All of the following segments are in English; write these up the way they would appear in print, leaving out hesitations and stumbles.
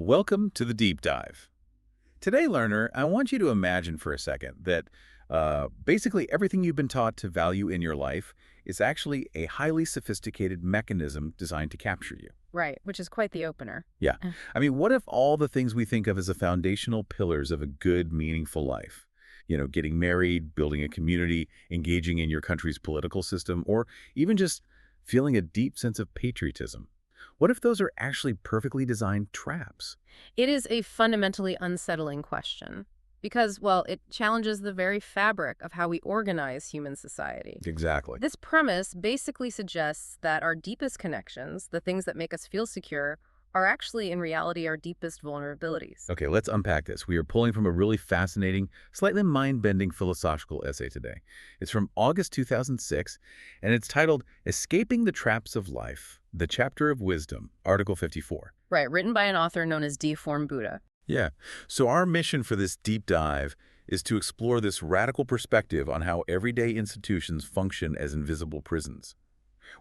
Welcome to the Deep Dive. Today, learner, I want you to imagine for a second that basically everything you've been taught to value in your life is actually a highly sophisticated mechanism designed to capture you. Right, which is quite the opener. Yeah. I mean, what if all the things we think of as the foundational pillars of a good, meaningful life, getting married, building a community, engaging in your country's political system, or even just feeling a deep sense of patriotism, what if those are actually perfectly designed traps? It is a fundamentally unsettling question because, well, it challenges the very fabric of how we organize human society. Exactly. This premise basically suggests that our deepest connections, the things that make us feel secure, are actually in reality our deepest vulnerabilities. Okay, let's unpack this. We are pulling from a really fascinating, slightly mind-bending philosophical essay today. It's from August 2006, and it's titled Escaping the Traps of Life, the Chapter of Wisdom, Article 54. Right, written by an author known as Deformed Buddha. Yeah, so our mission for this deep dive is to explore this radical perspective on how everyday institutions function as invisible prisons.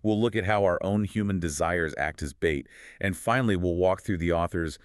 We'll look at how our own human desires act as bait. And finally, we'll walk through the author's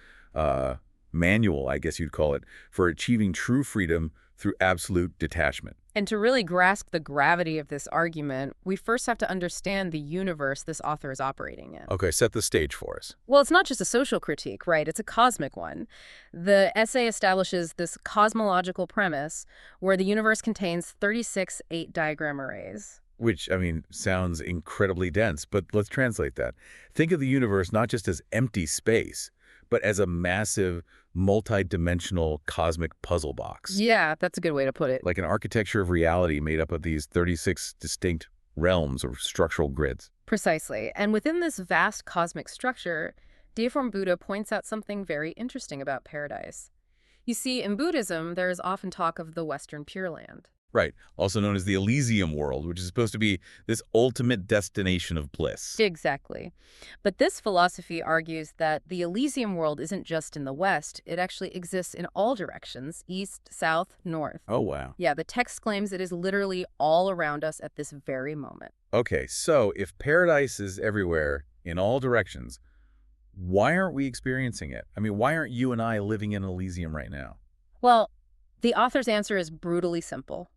manual, I guess you'd call it, for achieving true freedom through absolute detachment. And to really grasp the gravity of this argument, we first have to understand the universe this author is operating in. Okay, set the stage for us. Well, it's not just a social critique, right? It's a cosmic one. The essay establishes this cosmological premise where the universe contains 36 eight-diagram arrays. Which, I mean, sounds incredibly dense, but let's translate that. Think of the universe not just as empty space, but as a massive, multi-dimensional cosmic puzzle box. Yeah, that's a good way to put it. Like an architecture of reality made up of these 36 distinct realms or structural grids. Precisely. And within this vast cosmic structure, Deformed Buddha points out something very interesting about paradise. You see, in Buddhism, there is often talk of the Western Pure Land. Right, also known as the Elysium world, which is supposed to be this ultimate destination of bliss. Exactly. But this philosophy argues that the Elysium world isn't just in the West, it actually exists in all directions, east, south, north. Oh, wow. Yeah, the text claims it is literally all around us at this very moment. Okay, so if paradise is everywhere, in all directions, why aren't we experiencing it? I mean, why aren't you and I living in Elysium right now? Well, the author's answer is brutally simple.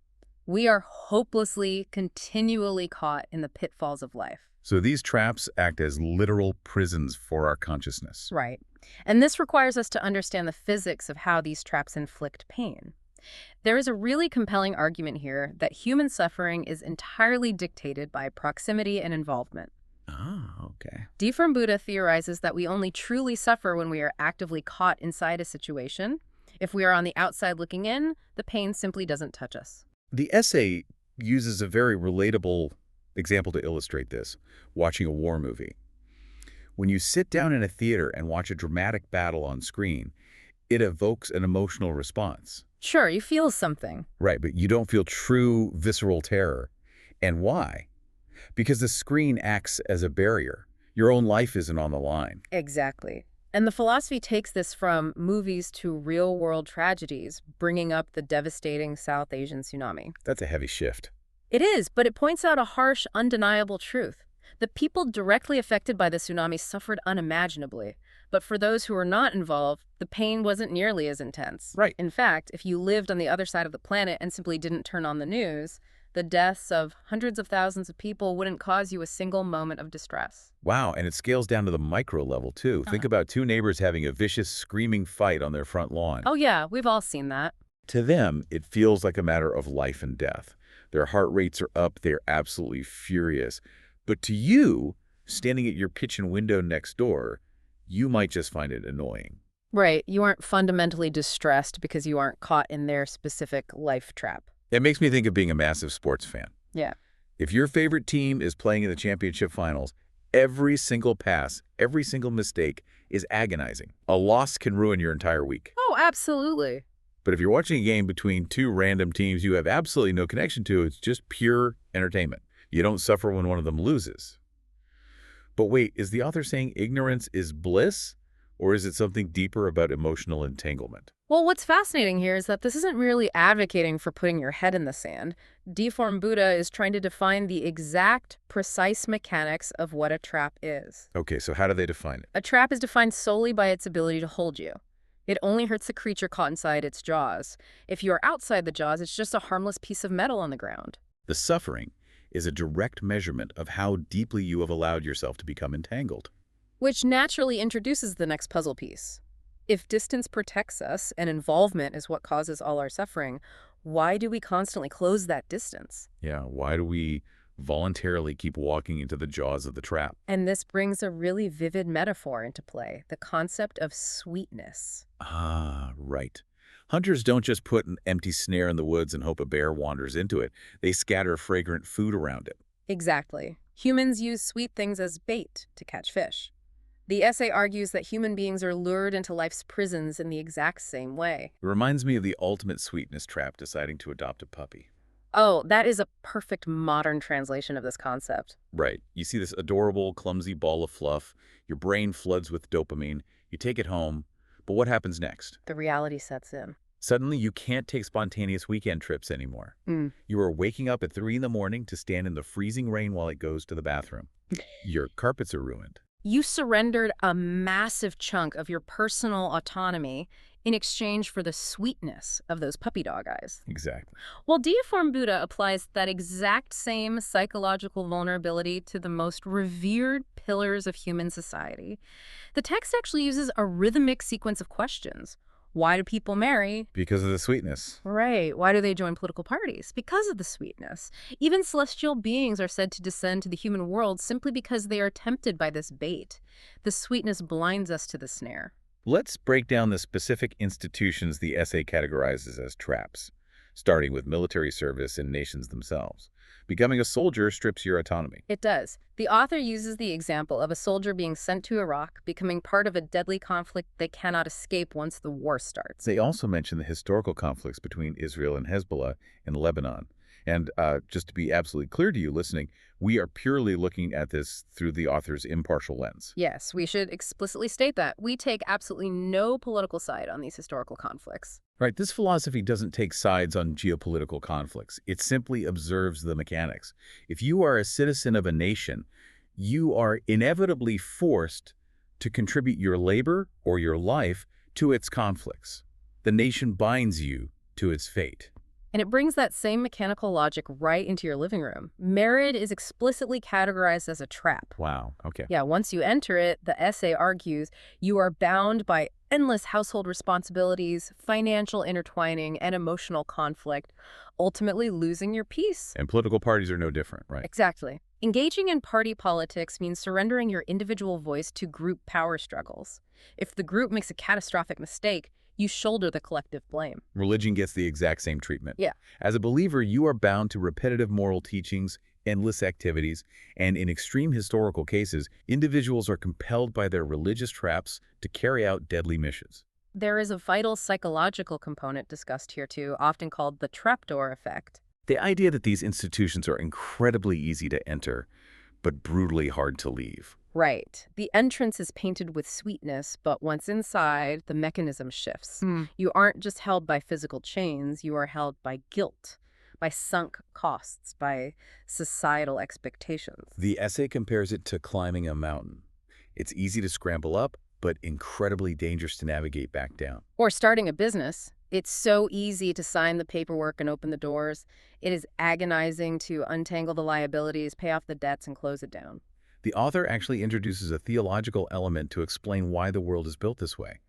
We are hopelessly, continually caught in the pitfalls of life. So these traps act as literal prisons for our consciousness. Right. And this requires us to understand the physics of how these traps inflict pain. There is a really compelling argument here that human suffering is entirely dictated by proximity and involvement. Ah, okay. Deformed Buddha theorizes that we only truly suffer when we are actively caught inside a situation. If we are on the outside looking in, the pain simply doesn't touch us. The essay uses a very relatable example to illustrate this, watching a war movie. When you sit down in a theater and watch a dramatic battle on screen, it evokes an emotional response. Sure, you feel something. Right, but you don't feel true visceral terror. And why? Because the screen acts as a barrier. Your own life isn't on the line. Exactly. And the philosophy takes this from movies to real-world tragedies, bringing up the devastating South Asian tsunami. That's a heavy shift. It is, but it points out a harsh, undeniable truth. The people directly affected by the tsunami suffered unimaginably. But for those who were not involved, the pain wasn't nearly as intense. Right. In fact, if you lived on the other side of the planet and simply didn't turn on the news, the deaths of hundreds of thousands of people wouldn't cause you a single moment of distress. Wow, and it scales down to the micro level, too. Think about two neighbors having a vicious, screaming fight on their front lawn. Oh yeah, we've all seen that. To them, it feels like a matter of life and death. Their heart rates are up, they're absolutely furious. But to you, standing at your kitchen window next door, you might just find it annoying. Right, you aren't fundamentally distressed because you aren't caught in their specific life trap. It makes me think of being a massive sports fan. Yeah. If your favorite team is playing in the championship finals, every single pass, every single mistake is agonizing. A loss can ruin your entire week. Oh, absolutely. But if you're watching a game between two random teams you have absolutely no connection to, it's just pure entertainment. You don't suffer when one of them loses. But wait, is the author saying ignorance is bliss? Or is it something deeper about emotional entanglement? Well, what's fascinating here is that this isn't really advocating for putting your head in the sand. Deformed Buddha is trying to define the exact, precise mechanics of what a trap is. Okay, so how do they define it? A trap is defined solely by its ability to hold you. It only hurts the creature caught inside its jaws. If you are outside the jaws, it's just a harmless piece of metal on the ground. The suffering is a direct measurement of how deeply you have allowed yourself to become entangled. Which naturally introduces the next puzzle piece. If distance protects us and involvement is what causes all our suffering, why do we constantly close that distance? Yeah, why do we voluntarily keep walking into the jaws of the trap? And this brings a really vivid metaphor into play, the concept of sweetness. Ah, right. Hunters don't just put an empty snare in the woods and hope a bear wanders into it. They scatter fragrant food around it. Exactly. Humans use sweet things as bait to catch fish. The essay argues that human beings are lured into life's prisons in the exact same way. It reminds me of the ultimate sweetness trap deciding to adopt a puppy. Oh, that is a perfect modern translation of this concept. Right. You see this adorable, clumsy ball of fluff. Your brain floods with dopamine. You take it home. But what happens next? The reality sets in. Suddenly, you can't take spontaneous weekend trips anymore. You are waking up at 3 in the morning to stand in the freezing rain while it goes to the bathroom. Your carpets are ruined. You surrendered a massive chunk of your personal autonomy in exchange for the sweetness of those puppy dog eyes. Exactly. Well, Deiform Buddha applies that exact same psychological vulnerability to the most revered pillars of human society. The text actually uses a rhythmic sequence of questions. Why do people marry? Because of the sweetness. Right. Why do they join political parties? Because of the sweetness. Even celestial beings are said to descend to the human world simply because they are tempted by this bait. The sweetness blinds us to the snare. Let's break down the specific institutions the essay categorizes as traps, starting with military service and nations themselves. Becoming a soldier strips your autonomy. It does. The author uses the example of a soldier being sent to Iraq, becoming part of a deadly conflict they cannot escape once the war starts. They also mention the historical conflicts between Israel and Hezbollah in Lebanon. And just to be absolutely clear to you listening, we are purely looking at this through the author's impartial lens. Yes, we should explicitly state that. We take absolutely no political side on these historical conflicts. Right, this philosophy doesn't take sides on geopolitical conflicts. It simply observes the mechanics. If you are a citizen of a nation, you are inevitably forced to contribute your labor or your life to its conflicts. The nation binds you to its fate. And it brings that same mechanical logic right into your living room. Marriage is explicitly categorized as a trap. Wow, okay. Yeah, once you enter it, the essay argues you are bound by endless household responsibilities, financial intertwining, and emotional conflict, ultimately losing your peace. And political parties are no different, right? Exactly. Engaging in party politics means surrendering your individual voice to group power struggles. If the group makes a catastrophic mistake, you shoulder the collective blame. Religion gets the exact same treatment. Yeah. As a believer, you are bound to repetitive moral teachings, endless activities, and in extreme historical cases, individuals are compelled by their religious traps to carry out deadly missions. There is a vital psychological component discussed here too, often called the trapdoor effect. The idea that these institutions are incredibly easy to enter, but brutally hard to leave. Right. The entrance is painted with sweetness, but once inside, the mechanism shifts. You aren't just held by physical chains, you are held by guilt, by sunk costs, by societal expectations. The essay compares it to climbing a mountain. It's easy to scramble up, but incredibly dangerous to navigate back down. Or starting a business. It's so easy to sign the paperwork and open the doors. It is agonizing to untangle the liabilities, pay off the debts, and close it down. The author actually introduces a theological element to explain why the world is built this way.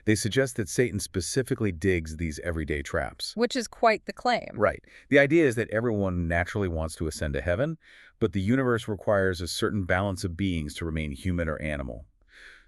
They suggest that Satan specifically digs these everyday traps. Which is quite the claim. Right. The idea is that everyone naturally wants to ascend to heaven, but the universe requires a certain balance of beings to remain human or animal.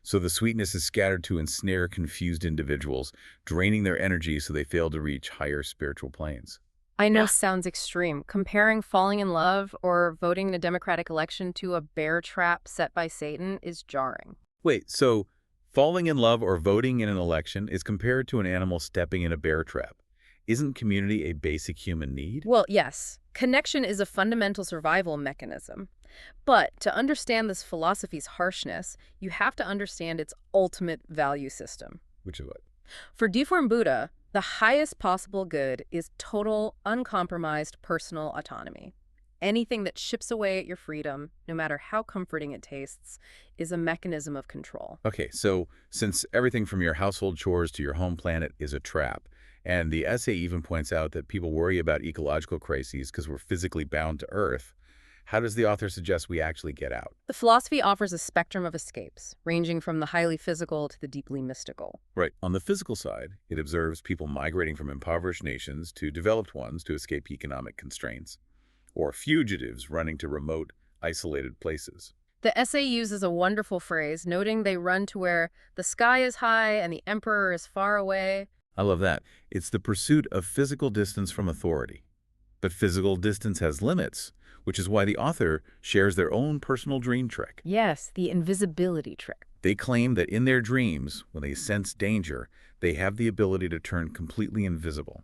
So the sweetness is scattered to ensnare confused individuals, draining their energy so they fail to reach higher spiritual planes. I know sounds extreme. Comparing falling in love or voting in a democratic election to a bear trap set by Satan is jarring. Wait, so falling in love or voting in an election is compared to an animal stepping in a bear trap. Isn't community a basic human need? Well, yes. Connection is a fundamental survival mechanism. But to understand this philosophy's harshness, you have to understand its ultimate value system. Which is what? For deformed Buddha, the highest possible good is total, uncompromised personal autonomy. Anything that chips away at your freedom, no matter how comforting it tastes, is a mechanism of control. Okay, so since everything from your household chores to your home planet is a trap, and the essay even points out that people worry about ecological crises because we're physically bound to Earth, how does the author suggest we actually get out? The philosophy offers a spectrum of escapes, ranging from the highly physical to the deeply mystical. Right. On the physical side, it observes people migrating from impoverished nations to developed ones to escape economic constraints, or fugitives running to remote, isolated places. The essay uses a wonderful phrase, noting they run to where the sky is high and the emperor is far away. I love that. It's the pursuit of physical distance from authority. But physical distance has limits, which is why the author shares their own personal dream trick. Yes, the invisibility trick. They claim that in their dreams, when they sense danger, they have the ability to turn completely invisible.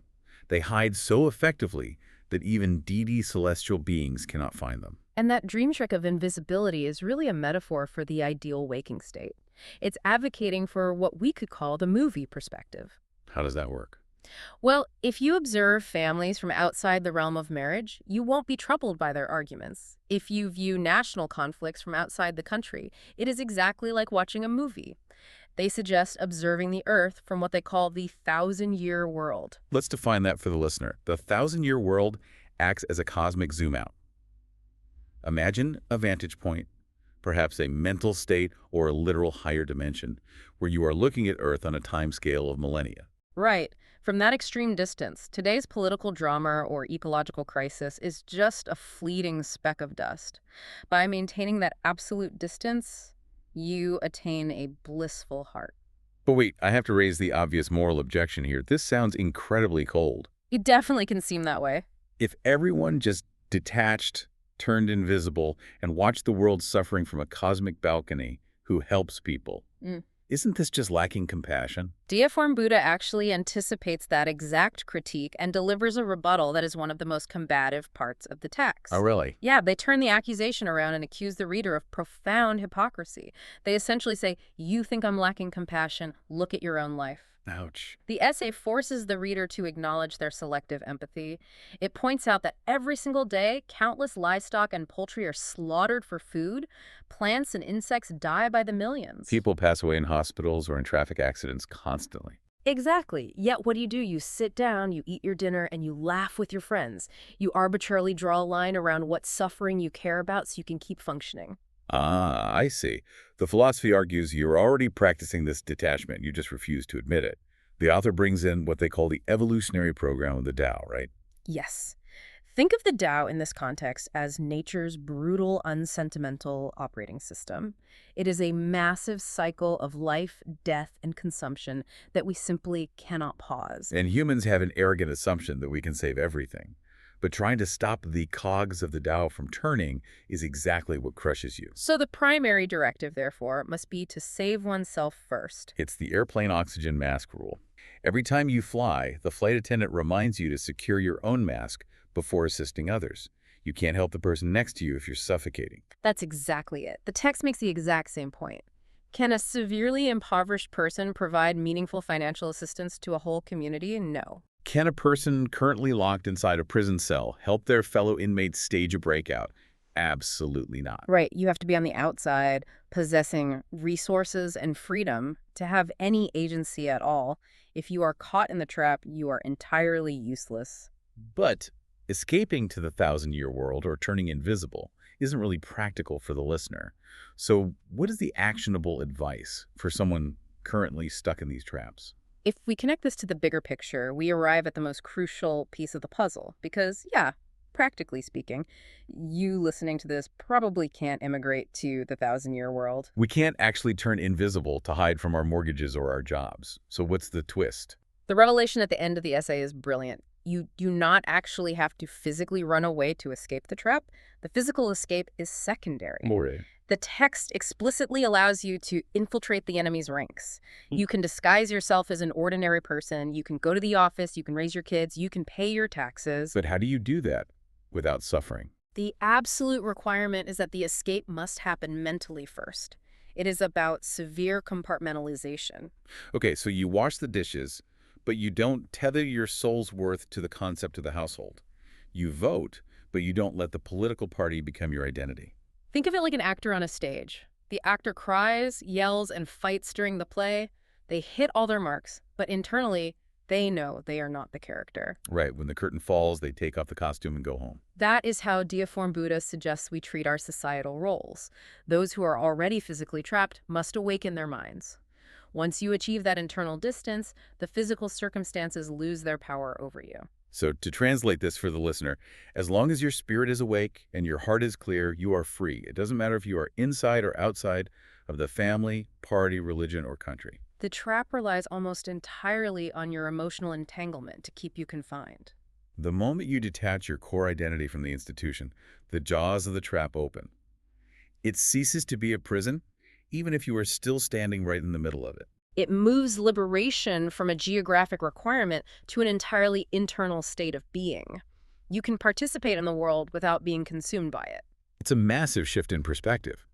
They hide so effectively that even deity celestial beings cannot find them. And that dream trick of invisibility is really a metaphor for the ideal waking state. It's advocating for what we could call the movie perspective. How does that work? Well, if you observe families from outside the realm of marriage, you won't be troubled by their arguments. If you view national conflicts from outside the country, it is exactly like watching a movie. They suggest observing the Earth from what they call the 1,000-year world. Let's define that for the listener. The 1,000-year world acts as a cosmic zoom out. Imagine a vantage point, perhaps a mental state or a literal higher dimension, where you are looking at Earth on a time scale of millennia. Right. From that extreme distance, today's political drama or ecological crisis is just a fleeting speck of dust. By maintaining that absolute distance, you attain a blissful heart. But wait, I have to raise the obvious moral objection here. This sounds incredibly cold. It definitely can seem that way. If everyone just detached, turned invisible, and watched the world suffering from a cosmic balcony who helps people, isn't this just lacking compassion? Deiform Buddha actually anticipates that exact critique and delivers a rebuttal that is one of the most combative parts of the text. Oh, really? Yeah, they turn the accusation around and accuse the reader of profound hypocrisy. They essentially say, you think I'm lacking compassion, look at your own life. Ouch. The essay forces the reader to acknowledge their selective empathy. It points out that every single day, countless livestock and poultry are slaughtered for food. Plants and insects die by the millions. People pass away in hospitals or in traffic accidents constantly. Exactly. Yet what do? You sit down, you eat your dinner, and you laugh with your friends. You arbitrarily draw a line around what suffering you care about so you can keep functioning. Ah, I see. The philosophy argues you're already practicing this detachment. You just refuse to admit it. The author brings in what they call the evolutionary program of the Tao, right? Yes. Think of the Tao in this context as nature's brutal, unsentimental operating system. It is a massive cycle of life, death, and consumption that we simply cannot pause. And humans have an arrogant assumption that we can save everything. But trying to stop the cogs of the Tao from turning is exactly what crushes you. So the primary directive, therefore, must be to save oneself first. It's the airplane oxygen mask rule. Every time you fly, the flight attendant reminds you to secure your own mask before assisting others. You can't help the person next to you if you're suffocating. That's exactly it. The text makes the exact same point. Can a severely impoverished person provide meaningful financial assistance to a whole community? No. Can a person currently locked inside a prison cell help their fellow inmates stage a breakout? Absolutely not. Right. You have to be on the outside, possessing resources and freedom to have any agency at all. If you are caught in the trap, you are entirely useless. But escaping to the 1,000-year world or turning invisible isn't really practical for the listener. So what is the actionable advice for someone currently stuck in these traps? If we connect this to the bigger picture, we arrive at the most crucial piece of the puzzle. Because, yeah, practically speaking, you listening to this probably can't immigrate to the 1,000-year world. We can't actually turn invisible to hide from our mortgages or our jobs. So what's the twist? The revelation at the end of the essay is brilliant. You do not actually have to physically run away to escape the trap. The physical escape is secondary. More. The text explicitly allows you to infiltrate the enemy's ranks. You can disguise yourself as an ordinary person. You can go to the office. You can raise your kids. You can pay your taxes. But how do you do that without suffering? The absolute requirement is that the escape must happen mentally first. It is about severe compartmentalization. Okay, so you wash the dishes, but you don't tether your soul's worth to the concept of the household. You vote, but you don't let the political party become your identity. Think of it like an actor on a stage. The actor cries, yells, and fights during the play. They hit all their marks, but internally, they know they are not the character. Right, when the curtain falls, they take off the costume and go home. That is how Deiform Buddha suggests we treat our societal roles. Those who are already physically trapped must awaken their minds. Once you achieve that internal distance, the physical circumstances lose their power over you. So to translate this for the listener, as long as your spirit is awake and your heart is clear, you are free. It doesn't matter if you are inside or outside of the family, party, religion, or country. The trap relies almost entirely on your emotional entanglement to keep you confined. The moment you detach your core identity from the institution, the jaws of the trap open. It ceases to be a prison, even if you are still standing right in the middle of it. It moves liberation from a geographic requirement to an entirely internal state of being. You can participate in the world without being consumed by it. It's a massive shift in perspective.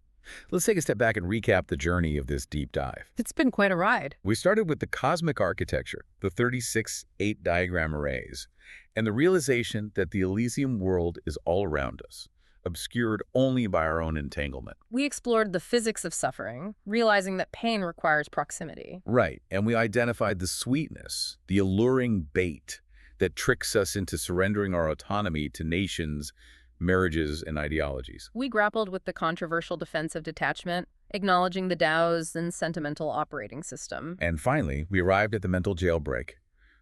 Let's take a step back and recap the journey of this deep dive. It's been quite a ride. We started with the cosmic architecture, the 36 8-diagram arrays, and the realization that the Elysium world is all around us, obscured only by our own entanglement. We explored the physics of suffering, realizing that pain requires proximity. Right, and we identified the sweetness, the alluring bait that tricks us into surrendering our autonomy to nations, marriages, and ideologies. We grappled with the controversial defense of detachment, acknowledging the Tao's and sentimental operating system. And finally, we arrived at the mental jailbreak,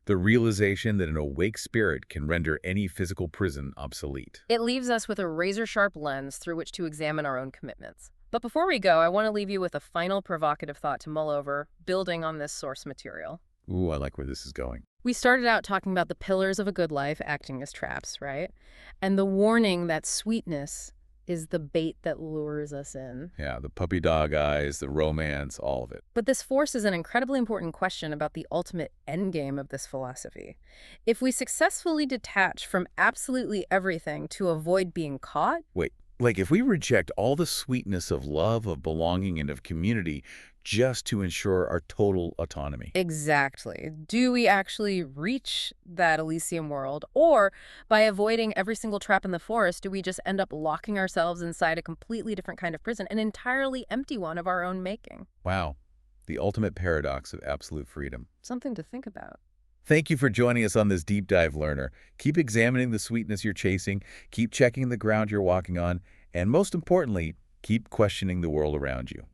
the realization that an awake spirit can render any physical prison obsolete. It leaves us with a razor-sharp lens through which to examine our own commitments. But before we go, I want to leave you with a final provocative thought to mull over, building on this source material. Ooh, I like where this is going. We started out talking about the pillars of a good life acting as traps, right? And the warning that sweetness is the bait that lures us in. Yeah, the puppy dog eyes, the romance, all of it. But this forces an incredibly important question about the ultimate endgame of this philosophy. If we successfully detach from absolutely everything to avoid being caught, Wait, like if we reject all the sweetness of love, of belonging, and of community just to ensure our total autonomy. exactly. Do we actually reach that Elysium world? Or by avoiding every single trap in the forest, do we just end up locking ourselves inside a completely different kind of prison, an entirely empty one of our own making? Wow, the ultimate paradox of absolute freedom. Something to think about. Thank you for joining us on this deep dive, learner. Keep examining the sweetness you're chasing, keep checking the ground you're walking on, and most importantly, keep questioning the world around you.